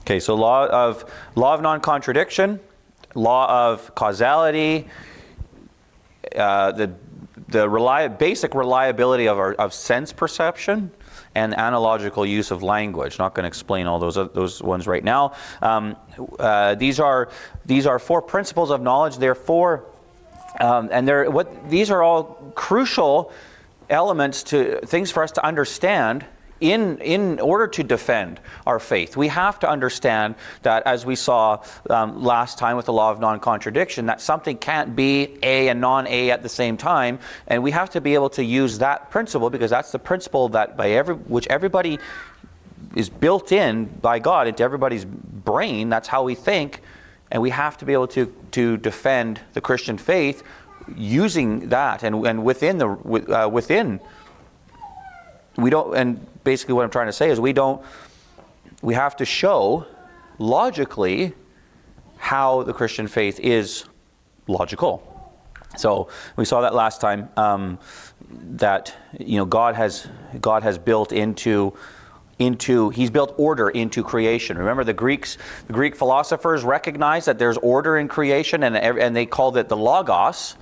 Okay, so law of non-contradiction, law of causality, basic reliability of sense perception, and analogical use of language. Not going to explain all those ones right now. These are 4 principles of knowledge. Therefore, these are all crucial elements to things for us to understand in order to defend our faith. We have to understand that, as we saw last time with the law of non-contradiction, that something can't be A and non-A at the same time, and we have to be able to use that principle, because that's the principle that which everybody is built in by God into everybody's brain. That's how we think, and we have to be able to defend the Christian faith using that, and within. We don't, and basically what I'm trying to say is we have to show logically how the Christian faith is logical. So we saw that last time, that God has built He's built order into creation. Remember, the Greek philosophers recognized that there's order in creation, and they called it the logos,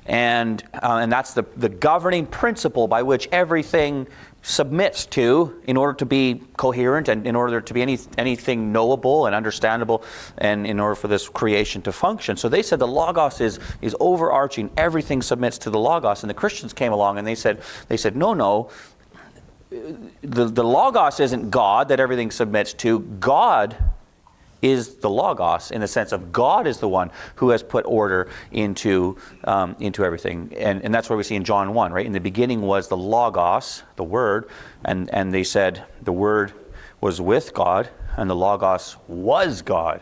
and that's the governing principle by which everything submits to, in order to be coherent, and in order to be anything knowable and understandable, and in order for this creation to function. So they said the logos is overarching. Everything submits to the logos. And the Christians came along and they said no. The logos isn't God that everything submits to. God is the logos, in the sense of God is the one who has put order into everything. And that's what we see in John 1, right? In the beginning was the logos, the Word, and they said the Word was with God, and the logos was God.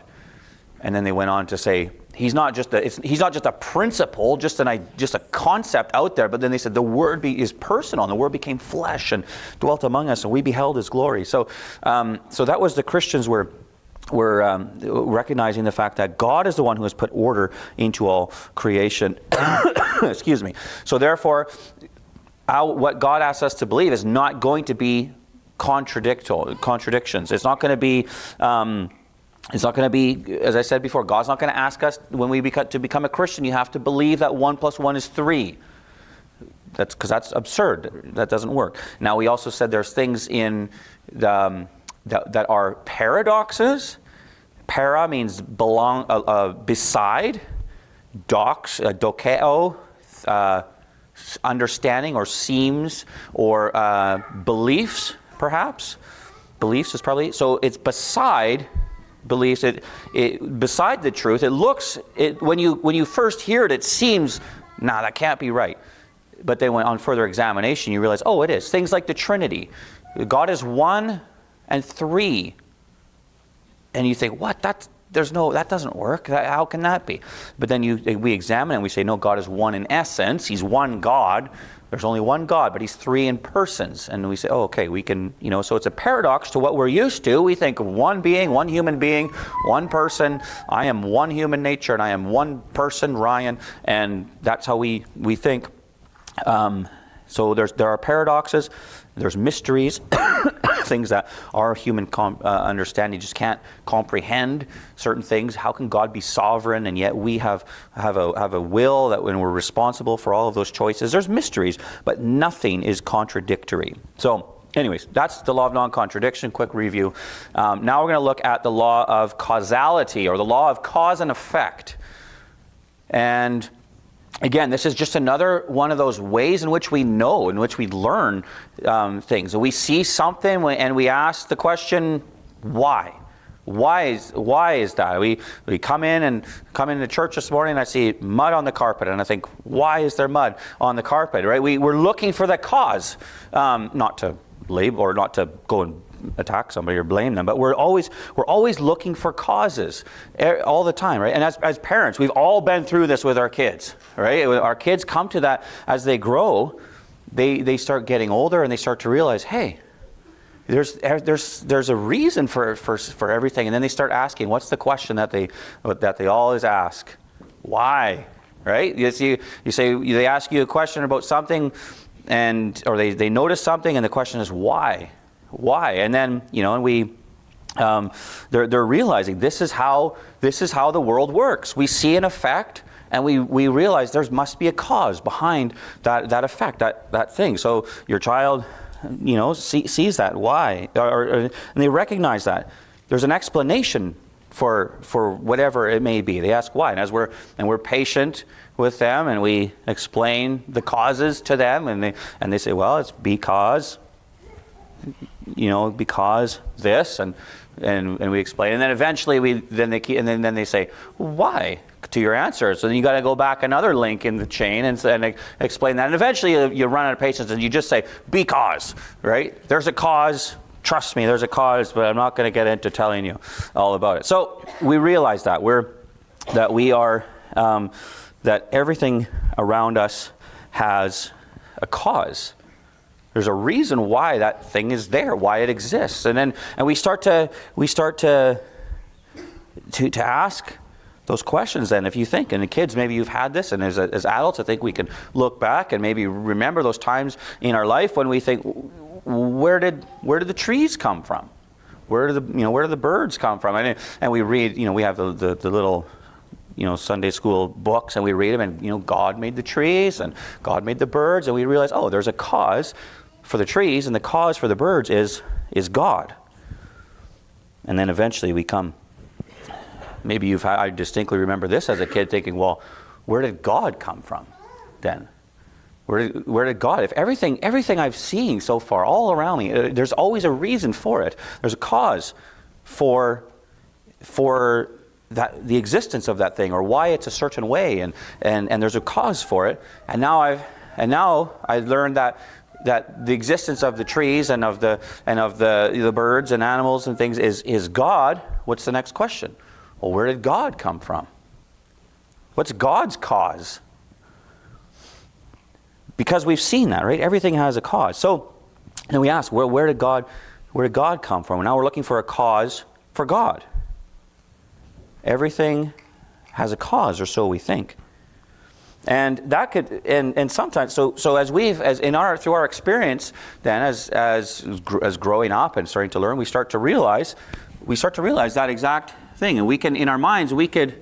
And then they went on to say he's not just a principle, just a concept out there, but then they said the Word is personal, and the Word became flesh and dwelt among us, and we beheld His glory. So that was the Christians were recognizing the fact that God is the one who has put order into all creation. Excuse me. So therefore, what God asks us to believe is not going to be contradictions. It's not going to be. It's not going to be, as I said before, God's not going to ask us, when we become a Christian, you have to believe that 1 + 1 is 3. Because that's absurd. That doesn't work. Now, we also said there's things in that are paradoxes. Para means beside. Dox, dokeo, understanding, or seems, or beliefs, perhaps. Beliefs is probably, so it's beside beliefs. It beside the truth. It looks, when you first hear it, it seems, that can't be right. But then on further examination, you realize, it is. Things like the Trinity. God is 1 and 3. And you think, what? That doesn't work. How can that be? But then we examine it and we say, no, God is 1 in essence. He's one God. There's only one God, but He's 3 in persons. And we say, okay, we can, so it's a paradox to what we're used to. We think of one being, one human being, one person. I am one human nature, and I am one person, Ryan. And that's how we think. So there are paradoxes, there's mysteries, things that our human understanding just can't comprehend. Certain things. How can God be sovereign and yet we have a will that when we're responsible for all of those choices? There's mysteries, but nothing is contradictory. So, anyways, that's the law of non-contradiction. Quick review. Now we're going to look at the law of causality, or the law of cause and effect. And again, this is just another one of those ways in which we know, in which we learn things. We see something and we ask the question, why? Why is that? We come into church this morning and I see mud on the carpet, and I think, why is there mud on the carpet? Right? We're looking for the cause, not to label or not to go and attack somebody or blame them, but we're always looking for causes all the time, right? And as parents, we've all been through this with our kids, right? Our kids come to that as they grow. They start getting older and they start to realize, hey, there's a reason for everything, and then they start asking, what's the question that they always ask? Why? Right? You say they ask you a question about something, or they notice something, and the question is why. why? And then, and we, they're realizing this is how the world works. We see an effect, and we realize there must be a cause behind that effect, that thing. So your child, sees that. Why? And they recognize that there's an explanation for whatever it may be. They ask why, and we're patient with them, and we explain the causes to them, and they say, well, it's because this, and we explain, and then eventually then they say, why, to your answer. So then you got to go back another link in the chain and explain that, and eventually you run out of patience, and you just say, because, right? There's a cause. Trust me, there's a cause, but I'm not going to get into telling you all about it. So we realize that that everything around us has a cause. There's a reason why that thing is there, why it exists, and we start to ask those questions. Then, if you think, and the kids, maybe you've had this, and as adults, I think we can look back and maybe remember those times in our life when we think, where did the trees come from? Where do the birds come from? And we read, we have the little, Sunday school books, and we read them, and God made the trees and God made the birds, and we realize, oh, there's a cause for the trees, and the cause for the birds is God. And then eventually we come. Maybe I distinctly remember this as a kid, thinking, well, where did God come from then? Where did God? If everything I've seen so far all around me, there's always a reason for it. There's a cause for that, the existence of that thing, or why it's a certain way, and there's a cause for it. And now I've learned that the existence of the trees and of the birds and animals and things is God. What's the next question? Well, where did God come from? What's God's cause? Because we've seen that, right? Everything has a cause. So then we ask, where did God come from? And now we're looking for a cause for God. Everything has a cause, or so we think. And that could, and sometimes, so through our experience, then as growing up and starting to learn, we start to realize that exact thing. And we can, in our minds, we could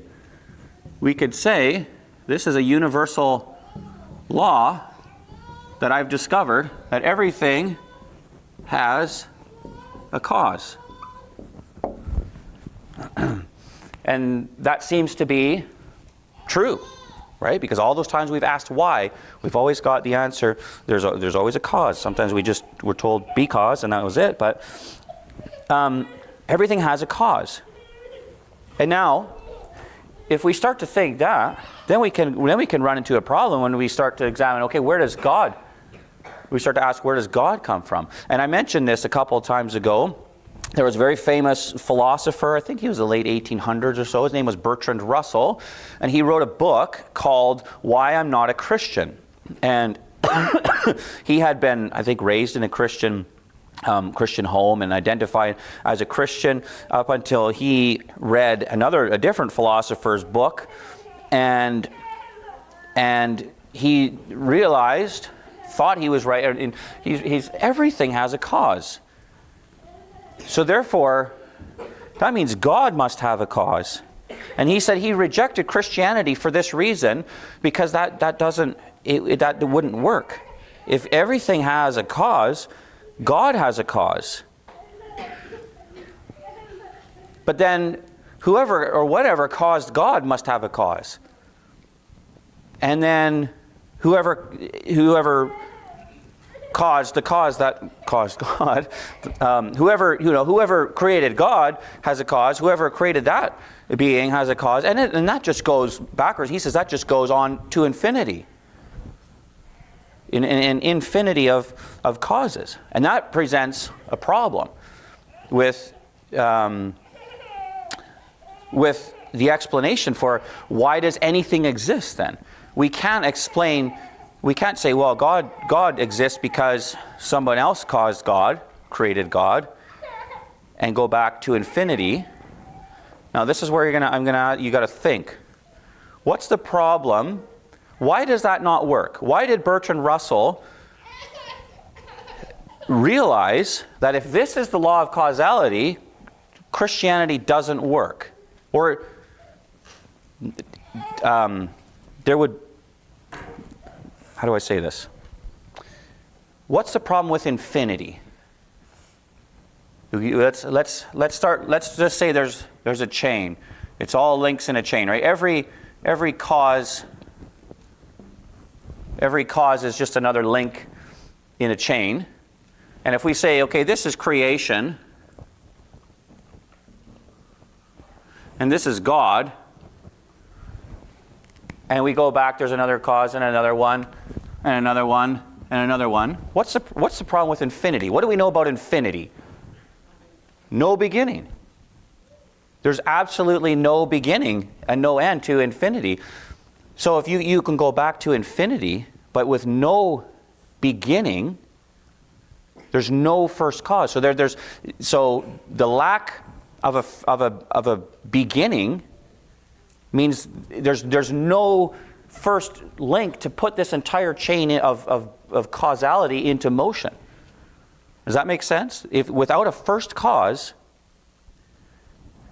say, this is a universal law that I've discovered, that everything has a cause. And that seems to be true, right? Because all those times we've asked why, we've always got the answer, there's always a cause. Sometimes we're told because, and that was it, but everything has a cause. And now, if we start to think that, then we can run into a problem when we start to examine, okay, we start to ask, where does God come from? And I mentioned this a couple of times ago. There was a very famous philosopher, I think he was the late 1800s or so. His name was Bertrand Russell, and he wrote a book called Why I'm Not a Christian. And he had been, I think, raised in a Christian home and identified as a Christian up until he read a different philosopher's book, and he realized, thought he was right, and everything has a cause. So therefore, that means God must have a cause. And he said he rejected Christianity for this reason, because that wouldn't work. If everything has a cause, God has a cause. But then whoever or whatever caused God must have a cause. And then whoever caused the cause that caused God, whoever created God has a cause. Whoever created that being has a cause, and that just goes backwards. He says that just goes on to infinity. In an infinity of causes, and that presents a problem with the explanation for why does anything exist. Then we can't say, well, God exists because someone else caused God, created God, and go back to infinity. Now this is where you got to think. What's the problem? Why does that not work? Why did Bertrand Russell realize that if this is the law of causality, Christianity doesn't work. Or there would, how do I say this? What's the problem with infinity? Let's just say there's a chain. It's all links in a chain, right? Every cause is just another link in a chain. And if we say, okay, this is creation, and this is God, and we go back, there's another cause and another one, and another one, and another one. What's the problem with infinity? What do we know about infinity? No beginning. There's absolutely no beginning and no end to infinity. So if you can go back to infinity, but with no beginning, there's no first cause. So the lack of a beginning means there's no first link to put this entire chain of causality into motion. Does that make sense? If without a first cause,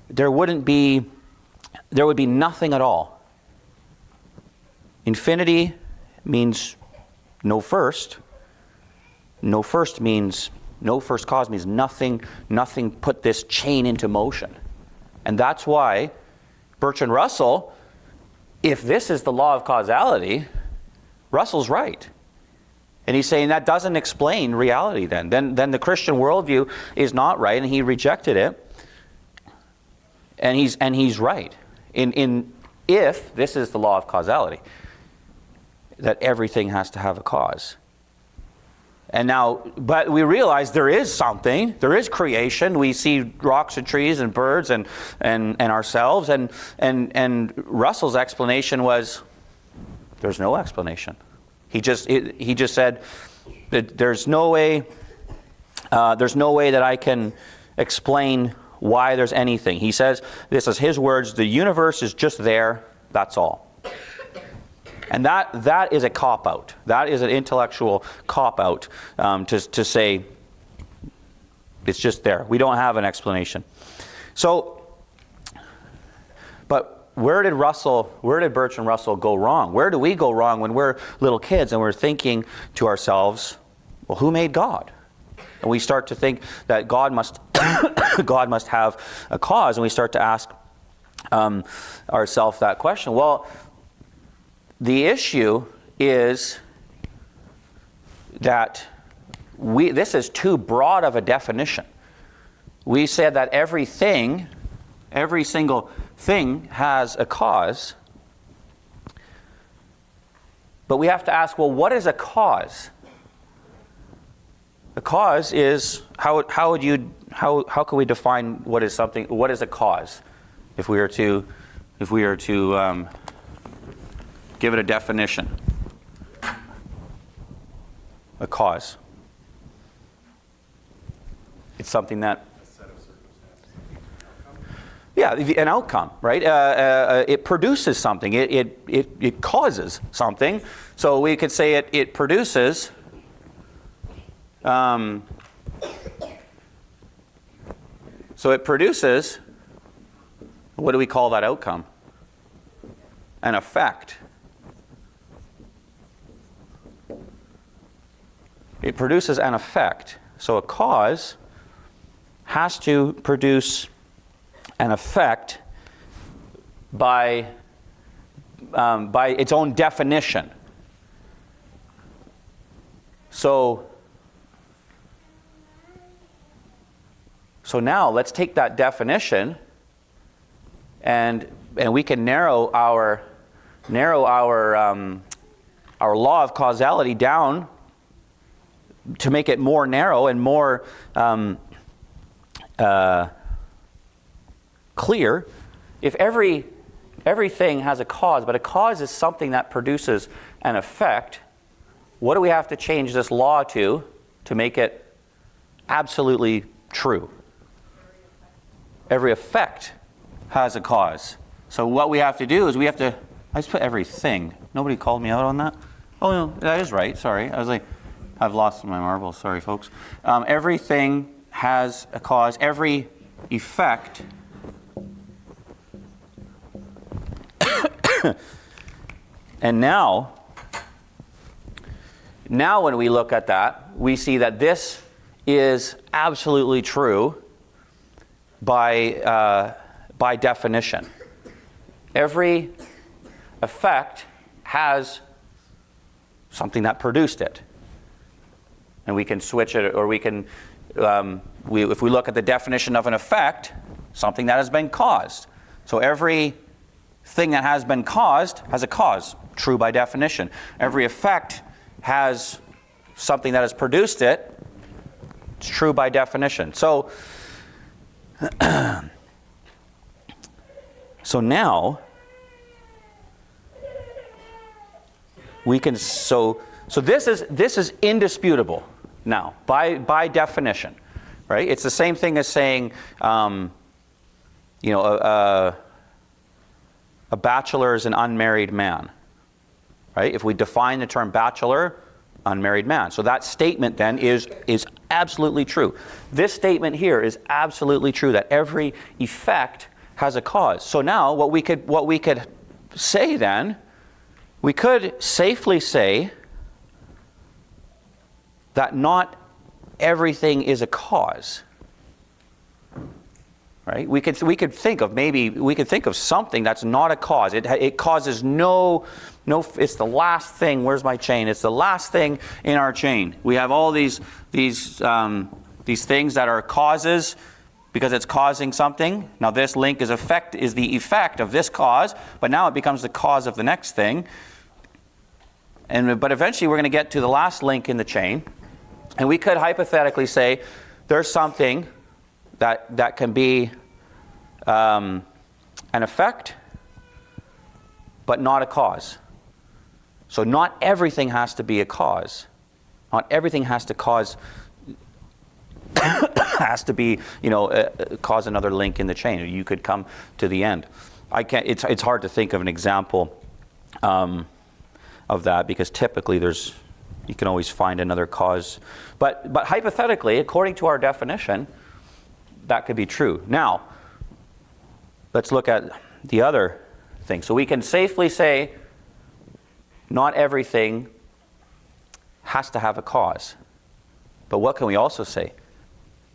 there would be nothing at all. Infinity means no first. No first cause means nothing put this chain into motion. And that's why Bertrand Russell, if this is the law of causality, Russell's right. And he's saying that doesn't explain reality then. Then the Christian worldview is not right, and he rejected it. And he's right. In if this is the law of causality, that everything has to have a cause. And now, but we realize there is something. There is creation. We see rocks and trees and birds and ourselves. And Russell's explanation was, there's no explanation. He just said that there's no way that I can explain why there's anything. He says, this is his words, the universe is just there, that's all. And that is a cop-out. That is an intellectual cop-out to say it's just there. We don't have an explanation. So, but where did Bertrand Russell go wrong? Where do we go wrong when we're little kids and we're thinking to ourselves, well, who made God? And we start to think that God must have a cause, and we start to ask ourselves that question. Well, the issue is that this is too broad of a definition. We said that every single thing has a cause, but we have to ask, well, what is a cause? A cause is how can we define what is a cause? If we are to give it a definition. A cause. It's something that, yeah, an outcome, right? It produces something. It causes something. So we could say it produces. So it produces. What do we call that outcome? An effect. It produces an effect. So a cause has to produce an effect by its own definition. So now let's take that definition and we can narrow our law of causality down to make it more narrow and more clear. If everything has a cause, but a cause is something that produces an effect, what do we have to change this law to make it absolutely true? Every effect has a cause. So what we have to do is I just put everything. Nobody called me out on that? Oh, no, that is right. Sorry. I was like, I've lost my marbles. Sorry, folks. Everything has a cause. Every effect and now when we look at that, we see that this is absolutely true by definition. Every effect has something that produced it. And we can switch it, or we can, if we look at the definition of an effect, something that has been caused. So every thing that has been caused has a cause, true by definition. Every effect has something that has produced it, it's true by definition. So, so now we can, so this is indisputable now by definition, right? It's the same thing as saying, a bachelor is an unmarried man, right? If we define the term bachelor, unmarried man. So that statement then is absolutely true. This statement here is absolutely true, that every effect has a cause. So now what we could say then, we could safely say that not everything is a cause. Right? We could think of something that's not a cause. It causes no. It's the last thing. Where's my chain? It's the last thing in our chain. We have all these things that are causes because it's causing something. Now this link is the effect of this cause, but now it becomes the cause of the next thing. But eventually we're going to get to the last link in the chain, and we could hypothetically say there's something that can be an effect, but not a cause. So not everything has to be a cause. Not everything has to cause has to be, cause another link in the chain. You could come to the end. It's hard to think of an example of that, because typically you can always find another cause. But hypothetically, according to our definition, that could be true. Now, let's look at the other thing. So we can safely say not everything has to have a cause. But what can we also say?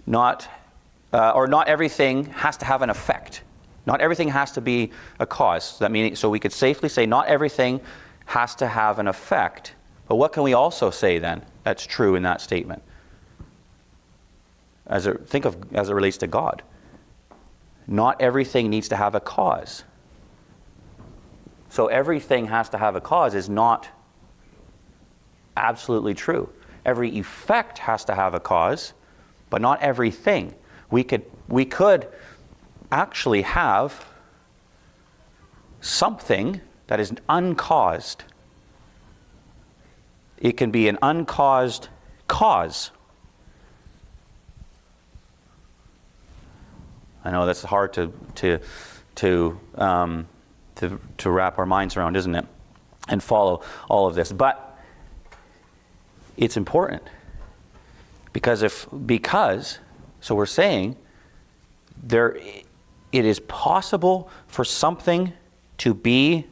Not everything has to have an effect. Not everything has to be a cause. So we could safely say not everything has to have an effect. But what can we also say then that's true in that statement? As it relates to God. Not everything needs to have a cause. So everything has to have a cause is not absolutely true. Every effect has to have a cause, but not everything. We could actually have something that is uncaused. It can be an uncaused cause. I know that's hard to wrap our minds around, isn't it? And follow all of this. But it's important. Because so we're saying it is possible for something to be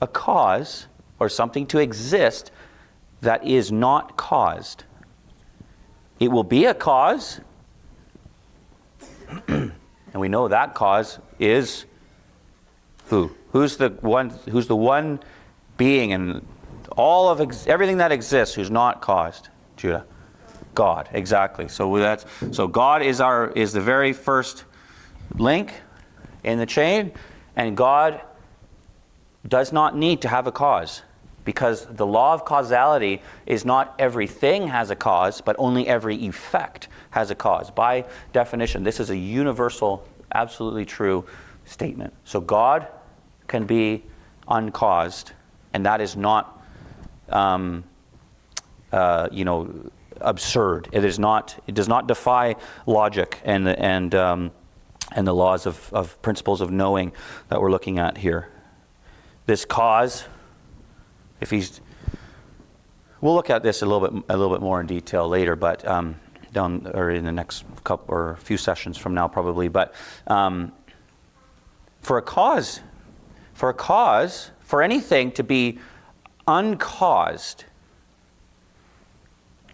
a cause, or something to exist that is not caused. It will be a cause, and we know that cause is who? Who's the one being in all of everything that exists who's not caused? Judah. God, exactly. So God is the very first link in the chain, and God does not need to have a cause, because the law of causality is not everything has a cause, but only every effect has a cause. By definition, this is a universal, absolutely true statement. So God can be uncaused, and that is not, absurd. It is not. It does not defy logic and the laws of principles of knowing that we're looking at here. This cause, if he's We'll look at this a little bit more in detail later, but down or in the next couple or few sessions from now probably. But for a cause, for anything to be uncaused,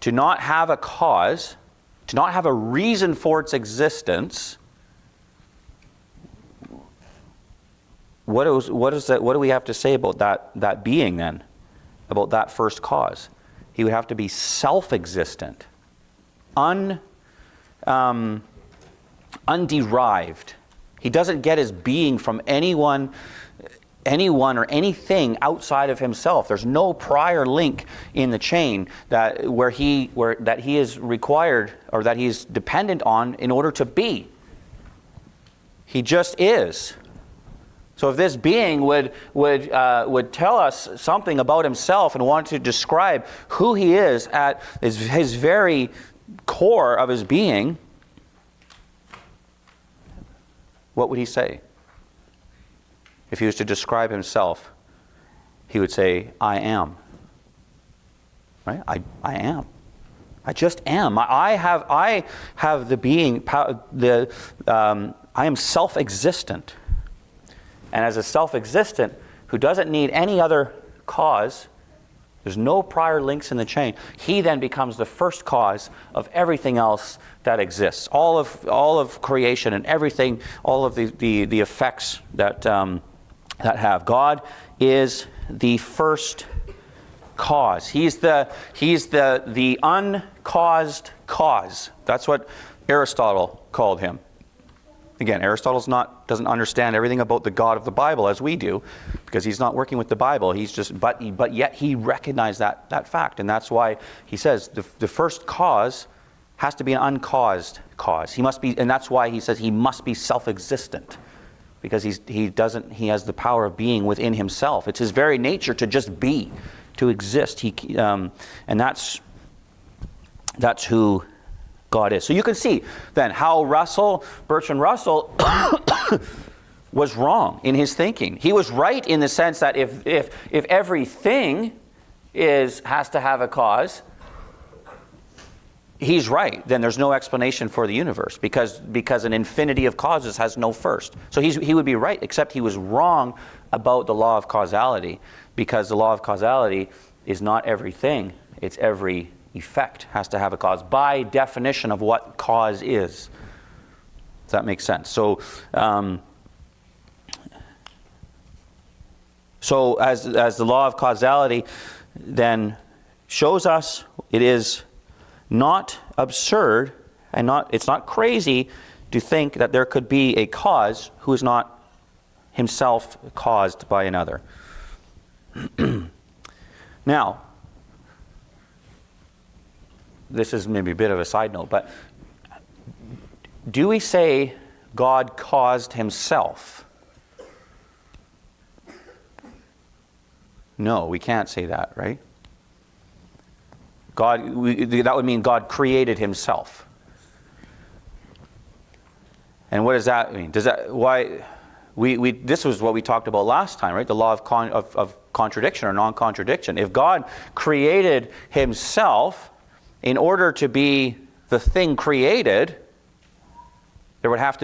to not have a cause, to not have a reason for its existence, what do we have to say about that being then? About that first cause? He would have to be self-existent, underived. He doesn't get his being from anyone or anything outside of himself. There's no prior link in the chain that he is required or that he's dependent on in order to be. He just is. So if this being would tell us something about himself and want to describe who he is at his very core of his being, what would he say? If he was to describe himself, he would say, I am. Right? I am. I just am. I have the being, I am self-existent. And as a self-existent who doesn't need any other cause, there's no prior links in the chain, he then becomes the first cause of everything else that exists. All of creation and everything, all of the effects that have. God is the first cause. He's the uncaused cause. That's what Aristotle called him. Again, Aristotle doesn't understand everything about the God of the Bible as we do, because he's not working with the Bible. But yet he recognized that fact, and that's why he says the first cause has to be an uncaused cause. He must be, and that's why he says he must be self-existent, because he has the power of being within himself. It's his very nature to just be, to exist. And that's who God is. So you can see then how Bertrand Russell was wrong in his thinking. He was right in the sense that if everything has to have a cause, he's right. Then there's no explanation for the universe because an infinity of causes has no first. So he would be right, except he was wrong about the law of causality, because the law of causality is not everything, it's every effect has to have a cause by definition of what cause is. Does that make sense? So as the law of causality then shows us, it is not absurd and it's not crazy to think that there could be a cause who is not himself caused by another. Now, this is maybe a bit of a side note, but do we say God caused himself? No, we can't say that, right? That would mean God created himself. And what does that mean? This was what we talked about last time, right? The law of contradiction or non-contradiction. If God created himself, in order to be the thing created, he would have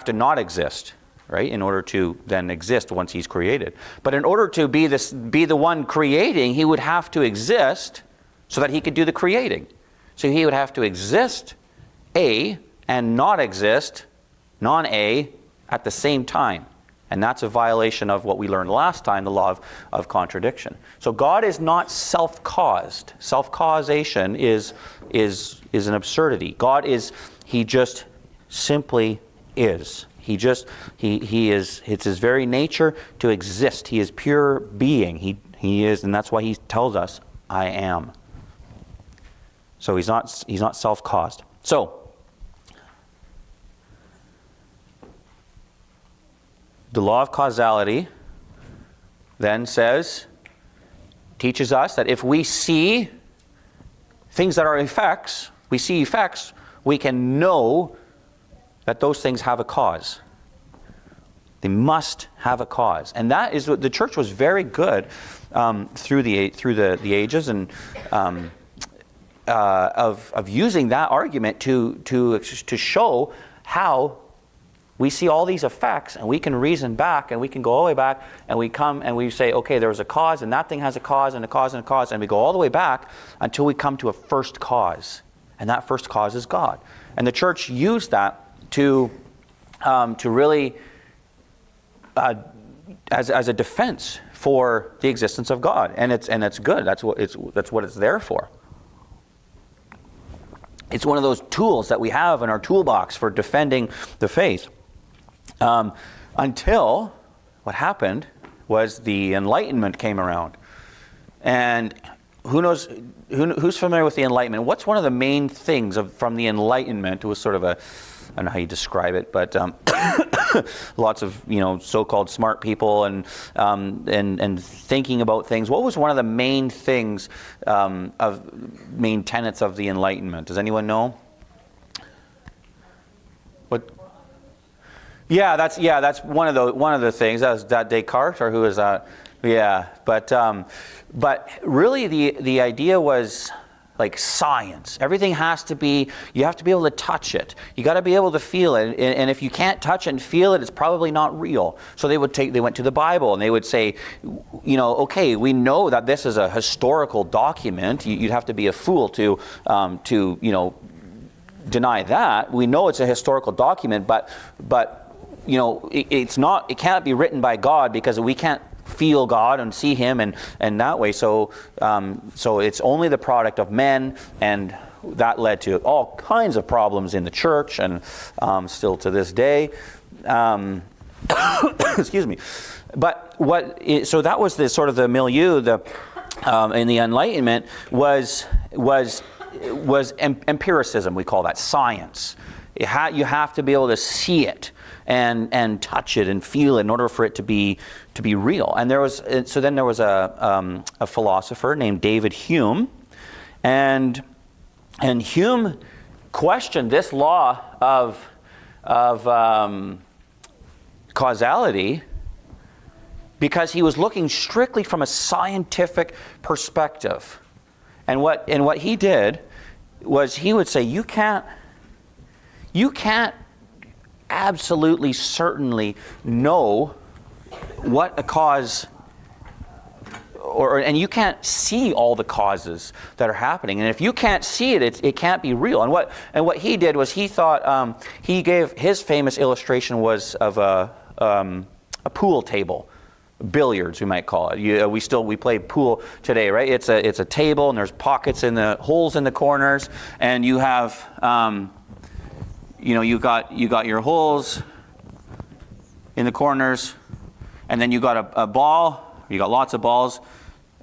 to not exist, right? In order to then exist once he's created. But in order to be the one creating, he would have to exist so that he could do the creating. So he would have to exist, A, and not exist, non-A, at the same time. And that's a violation of what we learned last time, the law of contradiction. So God is not self-caused. Self-causation is an absurdity. He just simply is. He is, it's his very nature to exist. He is pure being. He is, and that's why he tells us, I am. So he's not self-caused. So, the law of causality then teaches us that if we see things that are effects, we can know that those things have a cause. They must have a cause, and that is what the church was very good through the ages, and of using that argument to show how we see all these effects, and we can reason back, and we can go all the way back, and we come and we say, okay, there was a cause, and that thing has a cause, and a cause, and a cause, and we go all the way back until we come to a first cause, and that first cause is God. And the church used that to really as a defense for the existence of God, and it's good. That's what it's there for. It's one of those tools that we have in our toolbox for defending the faith. Until what happened was the Enlightenment came around. And who's familiar with the Enlightenment? What's one of the main things from the Enlightenment? It was sort of I don't know how you describe it, but lots of so-called smart people and thinking about things. What was one of the main things main tenets of the Enlightenment? Does anyone know? What? Yeah, that's one of the things. That Descartes, or who is that? Yeah, but really the idea was like science. Everything has to be, you have to be able to touch it. You got to be able to feel it. And if you can't touch it and feel it, it's probably not real. So they went to the Bible and they would say, okay, we know that this is a historical document. You'd have to be a fool to deny that. We know it's a historical document, but it's not, it can't be written by God because we can't feel God and see Him and that way. So it's only the product of men, and that led to all kinds of problems in the church, and still to this day. Excuse me. But so that was the sort of the milieu. In the Enlightenment was empiricism. We call that science. You have to be able to see it and touch it and feel it in order for it to be real. And there was a philosopher named David Hume, and Hume questioned this law of causality because he was looking strictly from a scientific perspective. And what he did was he would say, you can't absolutely certainly know what a cause, and you can't see all the causes that are happening. And if you can't see it, it can't be real. And what he did was he thought, he gave his famous illustration was of a pool table. Billiards, we might call it. We play pool today, right? It's a table, and there's pockets in the holes in the corners, and you have you got your holes in the corners, and then you got a ball. You got lots of balls,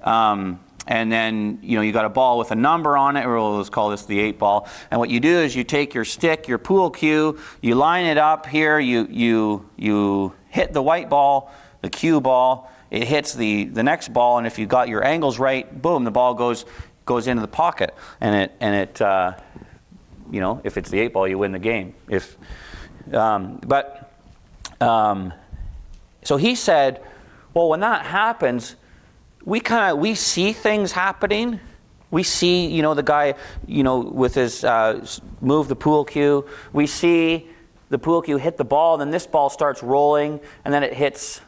and then you got a ball with a number on it. Or let's call this the 8 ball. And what you do is you take your stick, your pool cue, you line it up here. You hit the white ball, the cue ball. It hits the next ball, and if you got your angles right, boom, the ball goes into the pocket, and it. If it's the 8 ball, you win the game. So he said, well, when that happens, we see things happening. We see, the guy, with his move the pool cue. We see the pool cue hit the ball, and then this ball starts rolling, and then it hits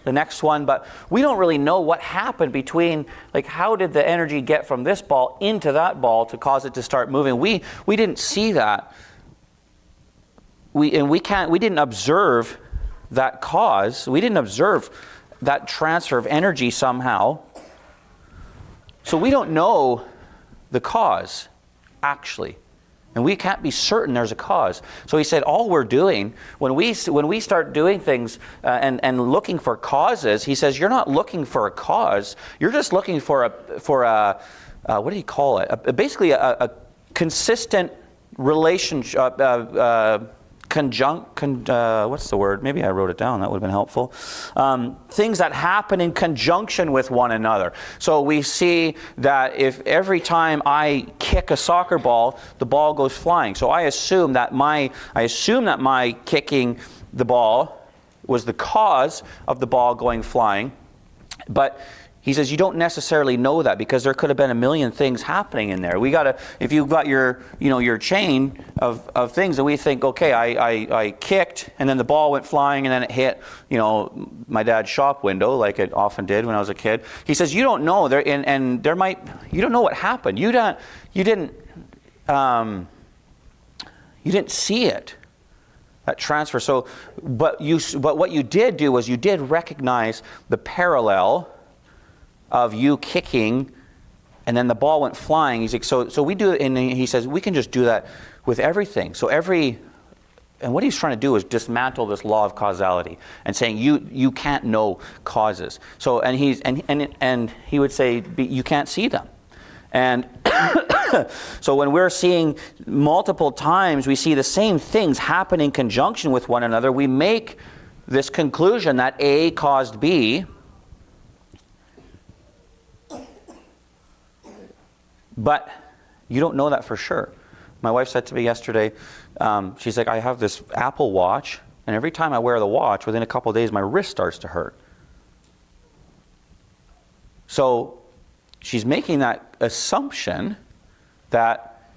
the next one. But we don't really know what happened between, like, how did the energy get from this ball into that ball to cause it to start moving? We didn't see that. We didn't observe that cause. We didn't observe that transfer of energy somehow. So we don't know the cause, actually. And we can't be certain there's a cause. So he said, all we're doing, when we start doing things and looking for causes, he says, you're not looking for a cause. You're just looking for a what do you call it? Basically a consistent relationship, what's the word? Maybe I wrote it down. That would have been helpful. Things that happen in conjunction with one another. So we see that if every time I kick a soccer ball, the ball goes flying. So I assume that my kicking the ball was the cause of the ball going flying. But he says you don't necessarily know that, because there could have been a million things happening in there. If you've got your chain of things, and we think, okay, I kicked, and then the ball went flying, and then it hit, my dad's shop window, like it often did when I was a kid. He says you don't know there, and there might, you don't know what happened. You didn't see it, that transfer. So, but what you did do was you did recognize the parallel of you kicking, and then the ball went flying. He's like, so we do it, and he says we can just do that with everything. And what he's trying to do is dismantle this law of causality and saying you can't know causes. So and he would say you can't see them. And so when we're seeing multiple times, we see the same things happen in conjunction with one another, we make this conclusion that A caused B. But you don't know that for sure. My wife said to me yesterday, she's like, I have this Apple Watch, and every time I wear the watch, within a couple of days, my wrist starts to hurt. So she's making that assumption that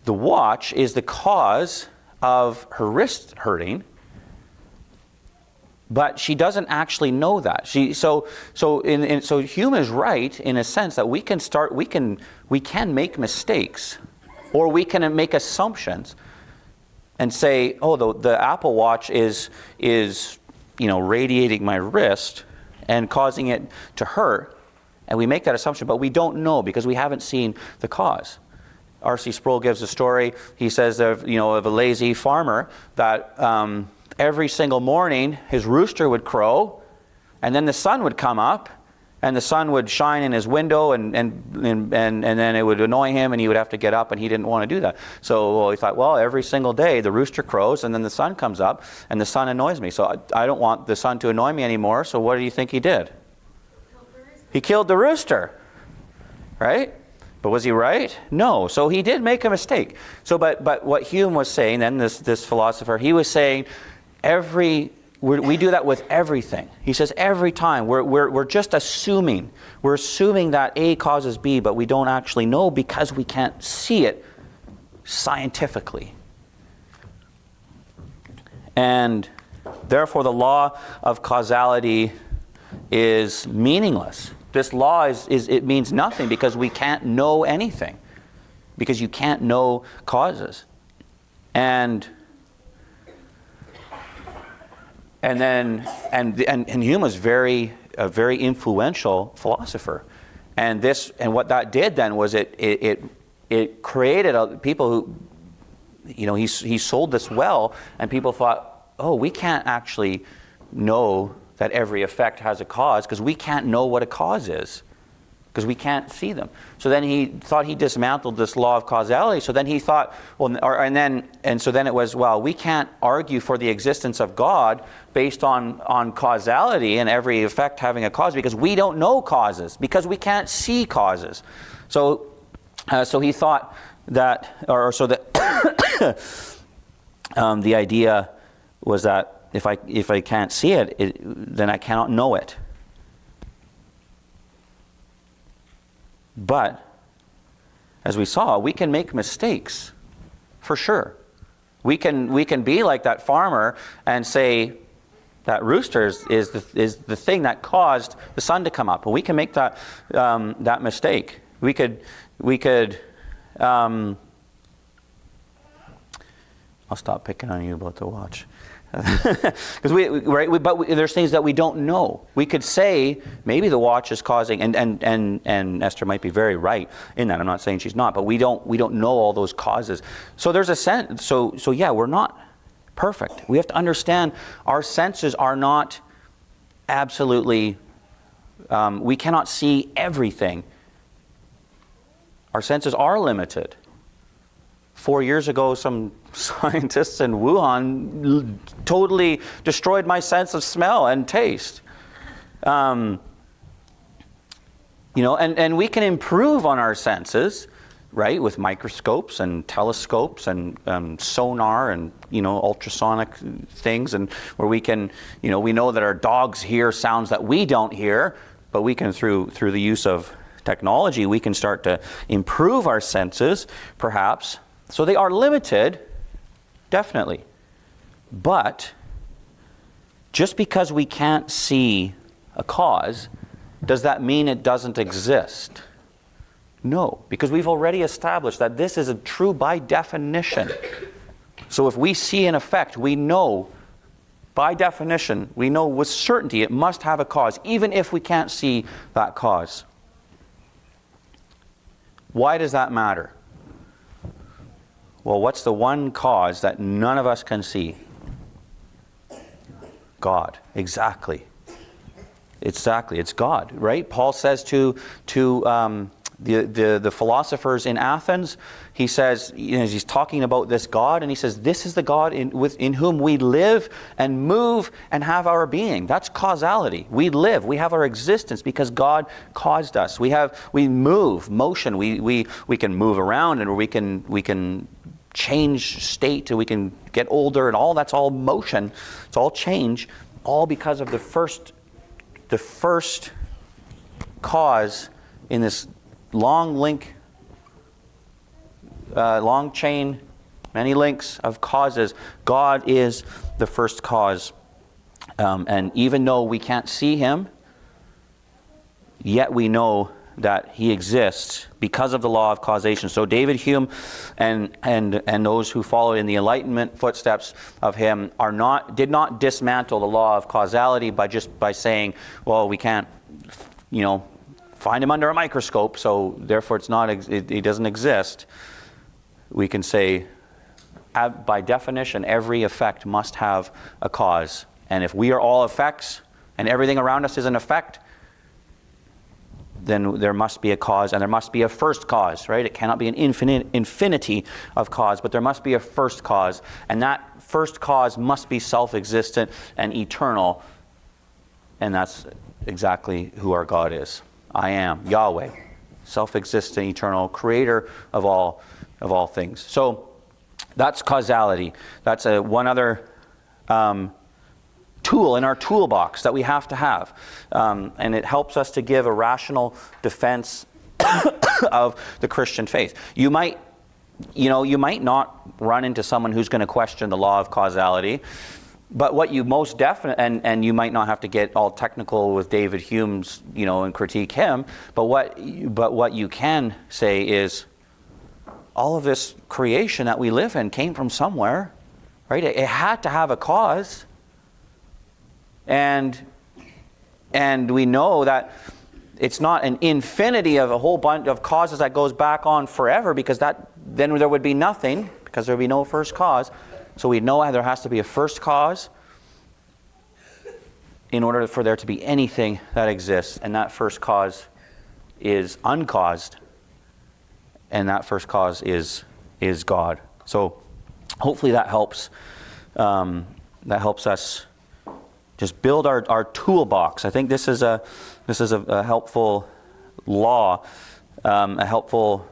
the watch is the cause of her wrist hurting, but she doesn't actually know that. So Hume is right in a sense that we can make mistakes, or we can make assumptions and say, oh, the Apple Watch is radiating my wrist and causing it to hurt, and we make that assumption, but we don't know because we haven't seen the cause. R.C. Sproul gives a story. He says of a lazy farmer that every single morning his rooster would crow, and then the sun would come up, and the sun would shine in his window, and then it would annoy him, and he would have to get up, and he didn't want to do that. So he thought, every single day the rooster crows, and then the sun comes up, and the sun annoys me. So I don't want the sun to annoy me anymore. So what do you think he did? He killed the rooster, right? But was he right? No. So he did make a mistake. So, but what Hume was saying then, this philosopher, he was saying, we do that with everything. He says every time we're just assuming. We're assuming that A causes B, but we don't actually know because we can't see it scientifically. And therefore the law of causality is meaningless. This law it means nothing because we can't know anything. Because you can't know causes. And Hume was a very influential philosopher, and what that did then was it created people who, he sold this well, and people thought, we can't actually know that every effect has a cause because we can't know what a cause is because we can't see them. So then he thought he dismantled this law of causality. So then he thought, so then it was, we can't argue for the existence of God based on causality and every effect having a cause because we don't know causes, because we can't see causes. So he thought that, the idea was that if I can't see it, then I cannot know it. But, as we saw, we can make mistakes, for sure. We can be like that farmer and say that rooster is the thing that caused the sun to come up, and we can make that mistake. We could. I'll stop picking on you about the watch. Because but there's things that we don't know. We could say maybe the watch is causing, and Esther might be very right in that. I'm not saying she's not, but we don't know all those causes. So there's a sense. So we're not perfect. We have to understand our senses are not absolutely. We cannot see everything. Our senses are limited. 4 years ago, some scientists in Wuhan totally destroyed my sense of smell and taste. And we can improve on our senses right? With microscopes and telescopes and sonar and, ultrasonic things, and where we can, we know that our dogs hear sounds that we don't hear, but we can, through the use of technology, we can start to improve our senses, perhaps. So they are limited, definitely. But just because we can't see a cause, does that mean it doesn't exist? No, because we've already established that this is true by definition. So if we see an effect, we know, by definition, we know with certainty it must have a cause, even if we can't see that cause. Why does that matter? Well, what's the one cause that none of us can see? God. Exactly. It's God, right? Paul says to the philosophers in Athens, he says, he's talking about this God, and he says, this is the God in whom we live and move and have our being. That's causality. We live, we have our existence because God caused us. We move, motion. We can move around, and we can change state, and we can get older, and all that's all motion. It's all change, all because of the first cause in this long chain, many links of causes. God is the first cause. And even though we can't see him, yet we know that he exists because of the law of causation. So David Hume and those who followed in the Enlightenment footsteps of him did not dismantle the law of causality by saying, well, we can't, find him under a microscope, so therefore it doesn't exist. We can say, by definition, every effect must have a cause. And if we are all effects, and everything around us is an effect, then there must be a cause, and there must be a first cause, right? It cannot be an infinity of cause, but there must be a first cause. And that first cause must be self-existent and eternal. And that's exactly who our God is. I am Yahweh, self-existent, eternal, creator of all things. So that's causality. That's one other tool in our toolbox that we have to have, and it helps us to give a rational defense of the Christian faith. You might not run into someone who's going to question the law of causality. But what you most definitely, and you might not have to get all technical with David Hume's, and critique him, but what you can say is, all of this creation that we live in came from somewhere, right? It had to have a cause, and we know that it's not an infinity of a whole bunch of causes that goes back on forever, because then there would be nothing, because there would be no first cause. So we know there has to be a first cause in order for there to be anything that exists. And that first cause is uncaused. And that first cause is God. So hopefully that helps. That helps us just build our toolbox. I think this is a helpful law, a helpful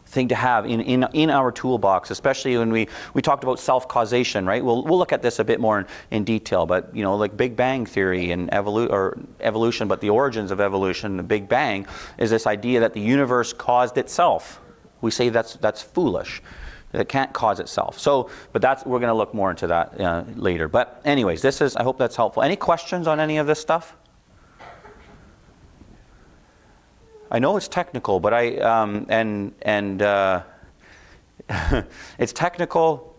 thing to have in our toolbox, especially when we talked about self-causation, right? We'll look at this a bit more in detail, but like Big Bang theory and evolution, but the origins of evolution, the Big Bang, is this idea that the universe caused itself. We say that's foolish. It can't cause itself. But we're going to look more into that later. But anyways, I hope that's helpful. Any questions on any of this stuff? I know it's technical, but it's technical,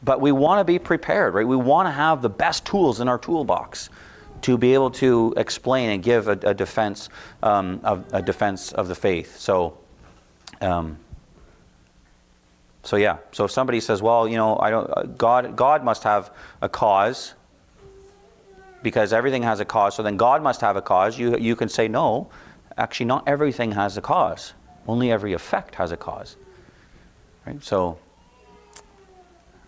but we want to be prepared, right? We want to have the best tools in our toolbox to be able to explain and give a defense of the faith. So yeah. So if somebody says, "Well, God must have a cause because everything has a cause, so then God must have a cause," you can say no. Actually, not everything has a cause. Only every effect has a cause. Right? So,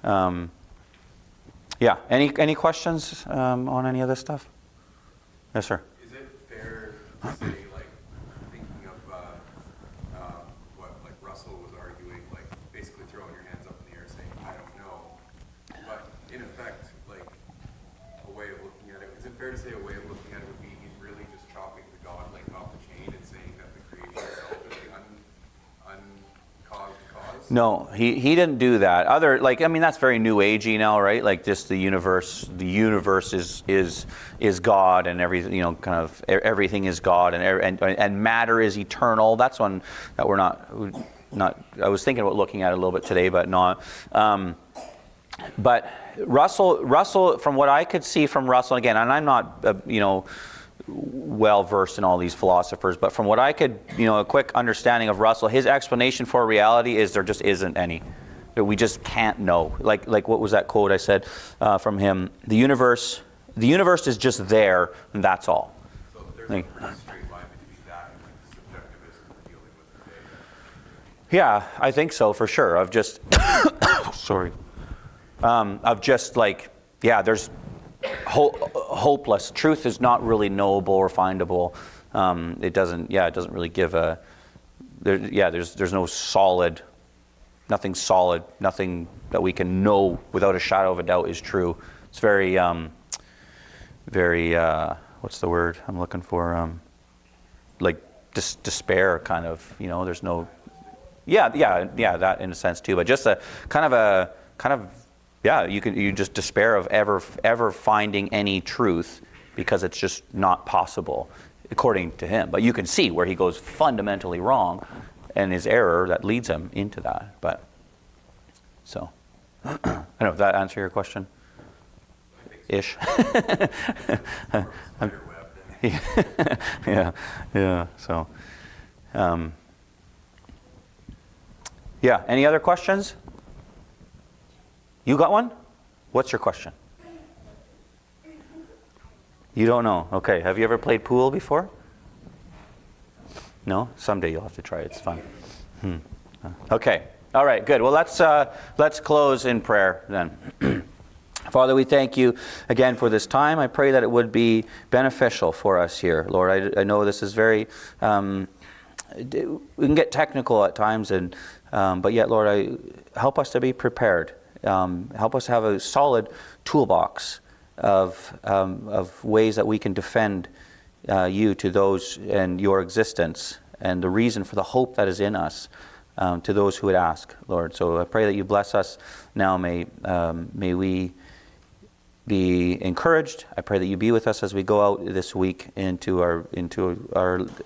yeah. Any questions on any of this stuff? Yes, sir. Is it fair to say, thinking of what No, he didn't do that. That's very new agey now, right? Like just the universe is God, and everything, kind of everything is God, and matter is eternal. That's one that we're not. I was thinking about looking at it a little bit today, but not. But Russell, from what I could see from Russell, again, and I'm not, well versed in all these philosophers, but from what I could, a quick understanding of Russell, his explanation for reality is there just isn't any. We just can't know. Like what was that quote I said from him? The universe is just there, and that's all. So there's a pretty straight line between that and the subjectivism we're dealing with today. Yeah, I think so, for sure. Of just, sorry. There's hopeless. Truth is not really knowable or findable. It doesn't really give there's no solid, nothing solid, nothing that we can know without a shadow of a doubt is true. It's very, what's the word I'm looking for? Despair, kind of, there's no, that in a sense too, but just a kind of, you just despair of ever finding any truth, because it's just not possible, according to him. But you can see where he goes fundamentally wrong, and his error that leads him into that. But so, I don't know if that answer your question, ish. Yeah. So, Any other questions? You got one? What's your question? You don't know. Okay. Have you ever played pool before? No? Someday you'll have to try it. It's fun. Okay. All right. Good. Well, let's close in prayer then. Father, we thank you again for this time. I pray that it would be beneficial for us here, Lord. I know this is very. We can get technical at times, but yet, Lord, help us to be prepared. Help us have a solid toolbox of ways that we can defend you to those and your existence and the reason for the hope that is in us to those who would ask, Lord. So I pray that you bless us now. May we be encouraged. I pray that you be with us as we go out this week into our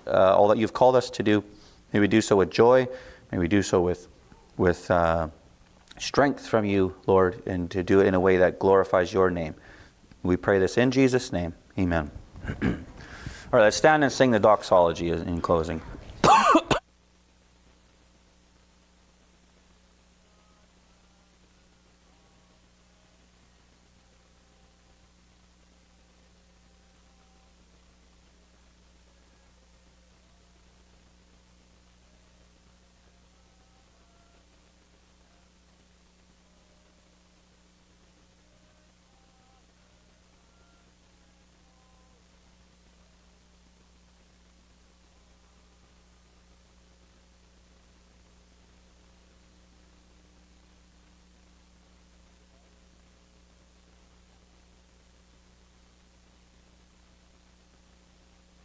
all that you've called us to do. May we do so with joy. May we do so with strength from you, Lord, and to do it in a way that glorifies your name. We pray this in Jesus' name. Amen. All right, let's stand and sing the doxology in closing.